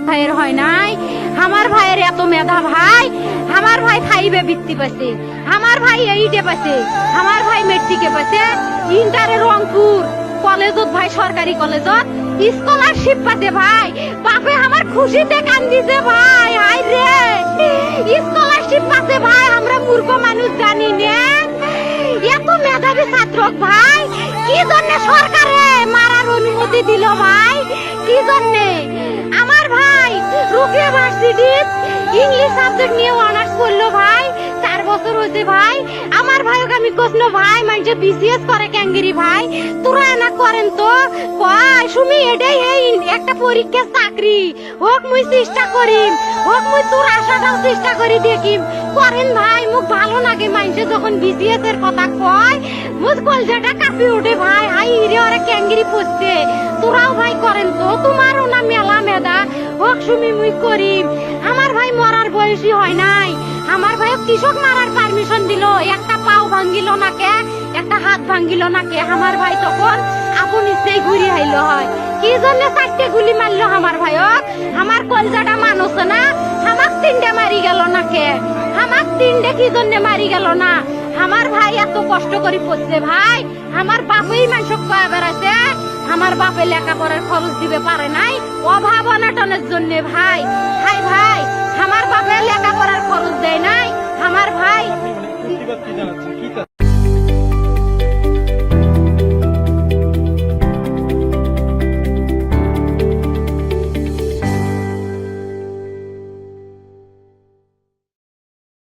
ভাইয়ের হয় নাই, আমার ভাইয়ের এত মেধা ভাই, আমার ভাই 5-এ বৃত্তি পাইছে, আমার ভাই 8-এ পাইছে, আমার ভাই মেট্রিকে পাইছে, ইন্টারে রংপুর কলেজত ভাই সরকারি কলেজত স্কলারশিপ পাইছে ভাই, বাপে আমার খুশিতে কান্দিছে ভাই, হাই রে স্কলারশিপ পাইছে ভাই, আমরা মূর্খ মানুষ জানি না এত মেধাবী ছাত্র ভাই, কি জন্য সরকারে মারার অনুমতি দিল ভাই, কি জন্য? আমার ভাই রুকিয়া ভার্সিটি ইংলিশ সাবজেক্ট নিয়ে অনার্স করলো ভাই, 4 বছর হয়েছে ভাই, আমার ভাইকে আমি কইল ভাই মানে বিসিএস করে ক্যাঙ্গেরি ভাই, তোরা না করেন তো কয় সুমি এটাই এই একটা পরীক্ষা চাকরি হোক মুই চেষ্টা করিম, হোক মুই তোর আশাটাও চেষ্টা করি দেখিম, করেন ভাই মুখ ভালো লাগে মানুষে যখন বিসিএস এর কথা কয়, মুখ কলজাটা কাঁপি ওঠে ভাই, হাই রে ওরা ক্যাঙ্গেরি পড়ছে, তোরাও ভাই করেন তো, তোমারও না মেলা মেধা, হোক সুমি মুই করিম। আমার ভাই মরার বয়সী হয় নাই, আমার ভাই কৃষক মারার পারমিশন দিল, একটা পাও ভাঙ্গিল না কে, একটা হাত ভাঙ্গিল না কে, আমার ভাই তখন আপন ইচ্ছেই ঘুরি আইলো হয়, কি জন্য 4টে গুলি মারলো আমার ভাইক, আমার কলজাটা মানুষ না, আমার 3টে মারি গেল না কে, আমার 3টে কি জন্য মারি গেল না, আমার ভাই এত কষ্ট করে পড়ছে ভাই, আমার বাপেই মানুষ কয়ে বেড়াচ্ছে, আমার বাপে লেখাপড়ার খরচ দিবে পারে নাই, অভাব অনাটনের জন্য ভাই, হাই ভাই আমার বাপে লেখাপড়ার খরচ দেয় নাই, আমার ভাই